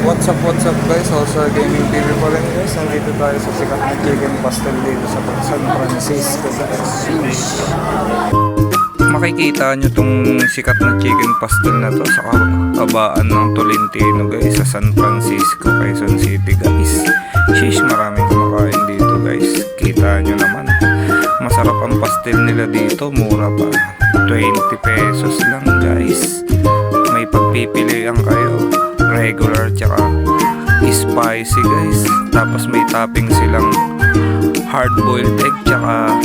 What's up guys? Also Gaming TV pa rin guys. Nandito tayo sa sikat na chicken pastel dito sa San Francisco guys. Makikita nyo tong sikat na chicken pastel na to sa kabaan ng Tolentino guys sa San Francisco, Quezon City guys. Sheesh, maraming kumakain dito guys. Kita nyo naman. Masarap ang pastel nila dito, mura pa. 20 pesos lang guys. May pagpipilian kayo, regular tsaka spicy guys. Tapos may topping silang hard boiled egg tsaka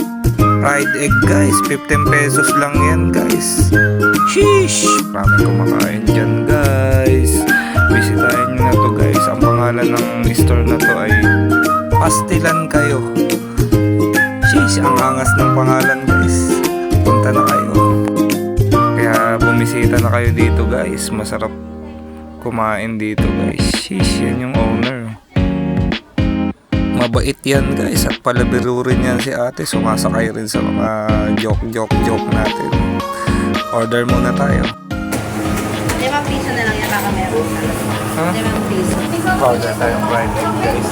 fried egg guys. 15 pesos lang yan guys. Sheesh, maraming kumakain dyan guys. Bisitahin nyo na to guys. Ang pangalan ng store na to ay Pastilan Kayo. Sheesh, ang angas ng pangalan guys. Punta na kayo. Kaya bumisita na kayo dito guys. Masarap kumain dito guys. Sheesh, yan yung owner. Mabait yan guys. At palabiro rin yan si ate. Sumasakay rin sa mga joke natin. Order muna tayo. 5 piso na lang yan, baka meron na. Ha? 5 piso. Order tayong fried egg guys.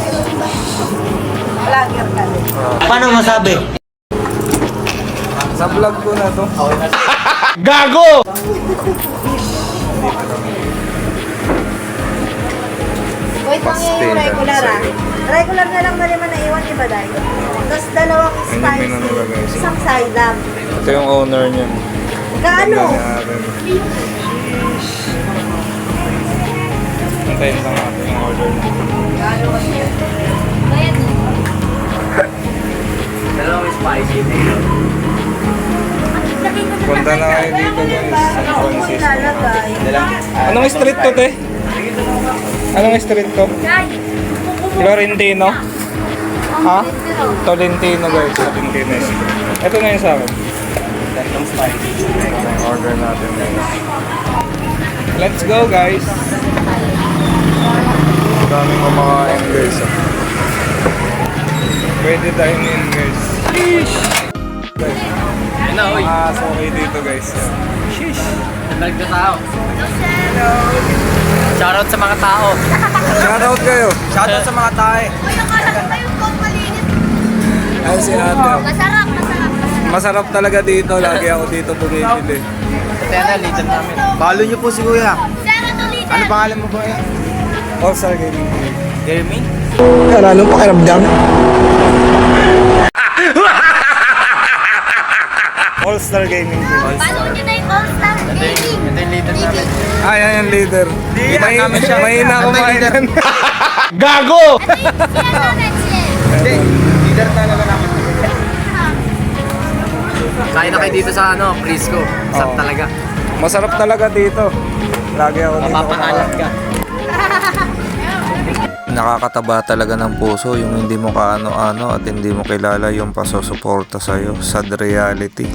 Vlogger ka din. Paano masabi? Sa vlog ko na to. Gago! Wait lang yung regular ah. Regular na lang na naman naiwan, iba dahil. Tapos dalawang Ano yung spicy, menu nila, guys? isang side up. Ito yung owner niya. Kaano? Antayin lang natin yung order niya. Kaano kasi yun? Dalawang spicy. Punta na kayo dito guys, San Ano mo Francisco. ilalagay? Anong street to te? Anong street to? Florentino? Ha? Tolentino guys, Tolentino. Ito na yung sa akin. Dalawang spicy. Order natin guys. Let's go guys. Daming kumakain guys. Pwede dine-in guys. Sheesh! Guys, mga sokay dito guys. Sheesh! Balik na tao. Shoutout sa mga tao. Shoutout kayo. Shoutout sa mga tao. Ayun si ate. Masarap. Masarap talaga dito. Lagi ako dito bumibili. Kaya na, leader namin. Follow niyo po si Kuya. Ano pangalan mo ba yan? All-Star Gaming. Jeremy? Anong pakiramdam? All-Star Gaming. Paano nyo na yung All-Star Gaming? Ito yung leader namin. Ah, yan yung leader. Yan namin siya. Mahina Ito yung kumain leader. yan. Gago! Hindi. Leader talaga namin. Kain na kayo dito sa Frisco. Sarap Oo. talaga. Masarap talaga dito. Lagi ako dito. Mapapangalat ka. Nakakataba talaga ng puso yung hindi mo kaano-ano at hindi mo kilala yung pasusuporta sa'yo. Sad reality.